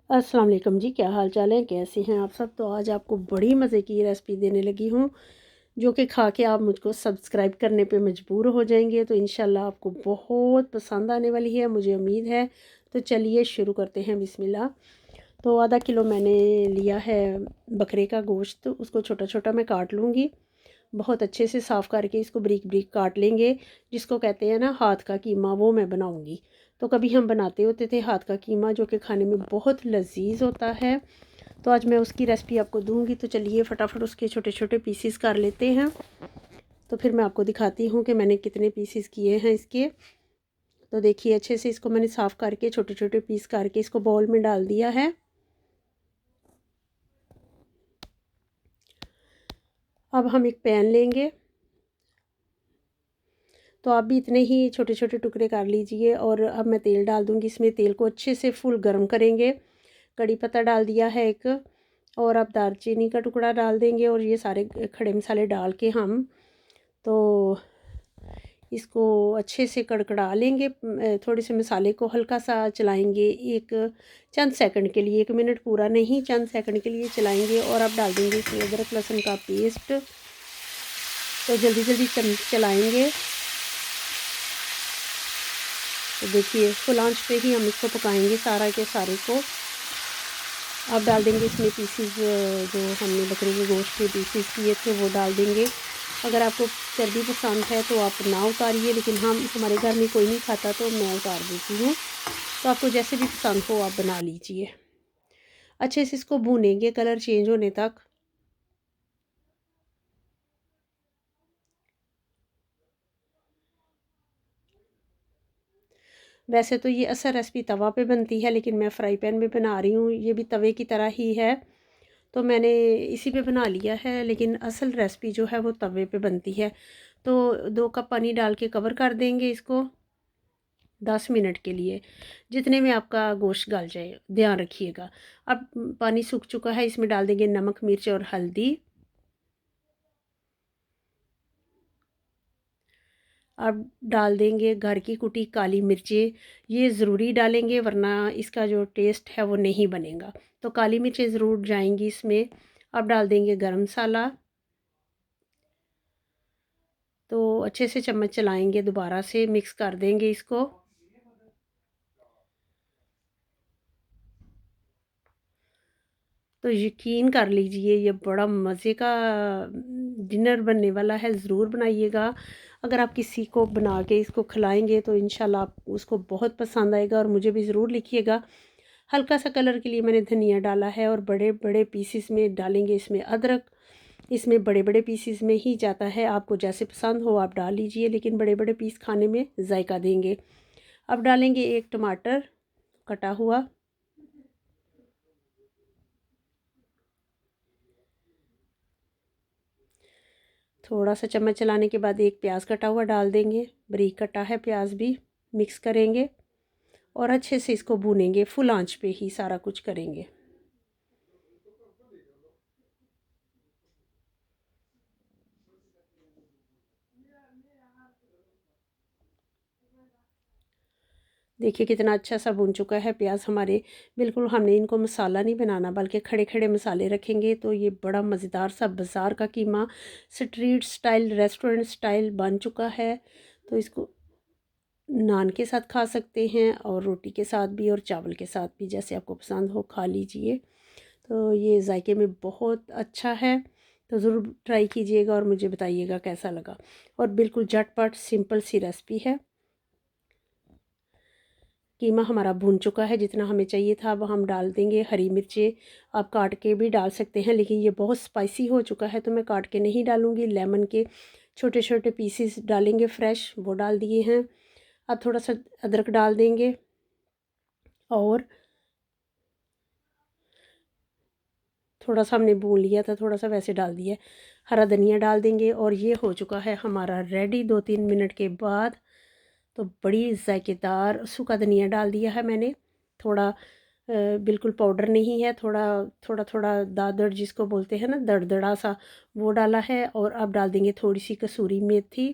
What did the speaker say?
अस्सलाम वालेकुम जी, क्या हाल चाल है, कैसे हैं आप सब। तो आज आपको बड़ी मज़े की रेसिपी देने लगी हूँ जो कि खा के आप मुझको सब्सक्राइब करने पे मजबूर हो जाएंगे। तो इंशाल्लाह आपको बहुत पसंद आने वाली है, मुझे उम्मीद है। तो चलिए शुरू करते हैं, बिस्मिल्लाह। तो आधा किलो मैंने लिया है बकरे का गोश्त, उसको छोटा छोटा मैं काट लूँगी। बहुत अच्छे से साफ़ करके इसको ब्रीक ब्रीक काट लेंगे। जिसको कहते हैं ना हाथ का कीमा, वो मैं बनाऊंगी। तो कभी हम बनाते होते थे हाथ का कीमा, जो कि खाने में बहुत लजीज होता है। तो आज मैं उसकी रेसिपी आपको दूंगी। तो चलिए फटाफट उसके छोटे छोटे पीसीस कर लेते हैं। तो फिर मैं आपको दिखाती हूँ कि मैंने कितने पीसीस किए हैं इसके। तो देखिए अच्छे से इसको मैंने साफ़ करके छोटे छोटे पीस करके इसको बाउल में डाल दिया है। अब हम एक पैन लेंगे। तो आप भी इतने ही छोटे छोटे टुकड़े कर लीजिए। और अब मैं तेल डाल दूँगी इसमें। तेल को अच्छे से फुल गर्म करेंगे। कड़ी पत्ता डाल दिया है एक, और अब दालचीनी का टुकड़ा डाल देंगे। और ये सारे खड़े मसाले डाल के हम तो इसको अच्छे से कड़कड़ा लेंगे। थोड़े से मसाले को हल्का सा चलाएंगे, एक चंद सेकंड के लिए, 1 मिनट पूरा नहीं, चंद सेकंड के लिए चलाएंगे। और अब डाल देंगे इसमें अदरक लहसुन का पेस्ट। तो जल्दी जल्दी चलाएंगे। तो देखिए फुल आंच पे ही हम इसको पकाएंगे सारा के सारे को। अब डाल देंगे इसमें पीसीज, जो हमने बकरे के गोश्त के पीसीज किए थे वो डाल देंगे। अगर आपको चर्बी पसंद है तो आप ना उतारिए, लेकिन हमारे घर में कोई नहीं खाता तो मैं उतार देती हूँ। तो आपको जैसे भी पसंद हो आप बना लीजिए। अच्छे से इसको भूनेंगे कलर चेंज होने तक। वैसे तो ये असल रेसिपी तवा पे बनती है, लेकिन मैं फ्राई पैन में बना रही हूँ। ये भी तवे की तरह ही है, तो मैंने इसी पे बना लिया है। लेकिन असल रेसिपी जो है वो तवे पे बनती है। तो 2 कप पानी डाल के कवर कर देंगे इसको 10 मिनट के लिए, जितने में आपका गोश्त गल जाए, ध्यान रखिएगा। अब पानी सूख चुका है, इसमें डाल देंगे नमक मिर्च और हल्दी। अब डाल देंगे घर की कुटी काली मिर्चें। ये ज़रूरी डालेंगे, वरना इसका जो टेस्ट है वो नहीं बनेगा। तो काली मिर्चें ज़रूर जाएंगी इसमें। अब डाल देंगे गरम मसाला। तो अच्छे से चम्मच चलाएंगे, दोबारा से मिक्स कर देंगे इसको। तो यकीन कर लीजिए ये बड़ा मज़े का डिनर बनने वाला है, ज़रूर बनाइएगा। अगर आप किसी को बना के इसको खिलाएंगे तो इंशाल्लाह आप उसको बहुत पसंद आएगा। और मुझे भी ज़रूर लिखिएगा। हल्का सा कलर के लिए मैंने धनिया डाला है, और बड़े बड़े पीसीस में डालेंगे इसमें अदरक। इसमें बड़े बड़े पीसीस में ही जाता है, आपको जैसे पसंद हो आप डाल लीजिए, लेकिन बड़े बड़े पीस खाने में जायका देंगे। अब डालेंगे एक टमाटर कटा हुआ। थोड़ा सा चम्मच चलाने के बाद एक प्याज कटा हुआ डाल देंगे, बारीक कटा है प्याज भी। मिक्स करेंगे और अच्छे से इसको भूनेंगे, फुल आंच पे ही सारा कुछ करेंगे। देखिए कितना अच्छा सा भुन चुका है प्याज हमारे। बिल्कुल हमने इनको मसाला नहीं बनाना, बल्कि खड़े खड़े मसाले रखेंगे। तो ये बड़ा मज़ेदार सा बाज़ार का कीमा, स्ट्रीट स्टाइल, रेस्टोरेंट स्टाइल बन चुका है। तो इसको नान के साथ खा सकते हैं, और रोटी के साथ भी, और चावल के साथ भी, जैसे आपको पसंद हो खा लीजिए। तो ये जायके में बहुत अच्छा है। तो ज़रूर ट्राई कीजिएगा और मुझे बताइएगा कैसा लगा। और बिल्कुल झटपट सिंपल सी रेसिपी है। कीमा हमारा भुन चुका है जितना हमें चाहिए था। अब हम डाल देंगे हरी मिर्चें। आप काट के भी डाल सकते हैं, लेकिन ये बहुत स्पाइसी हो चुका है तो मैं काट के नहीं डालूँगी। लेमन के छोटे छोटे पीसेस डालेंगे फ्रेश, वो डाल दिए हैं। अब थोड़ा सा अदरक डाल देंगे, और थोड़ा सा हमने भून लिया था, थोड़ा सा वैसे डाल दिया। हरा धनिया डाल देंगे, और ये हो चुका है हमारा रेडी 2-3 मिनट के बाद। तो बड़ी जायकेदार सूखा धनिया डाल दिया है मैंने। थोड़ा बिल्कुल पाउडर नहीं है, थोड़ा थोड़ा थोड़ा दादड़ जिसको बोलते हैं ना, दड़दड़ा सा, वो डाला है। और अब डाल देंगे थोड़ी सी कसूरी मेथी।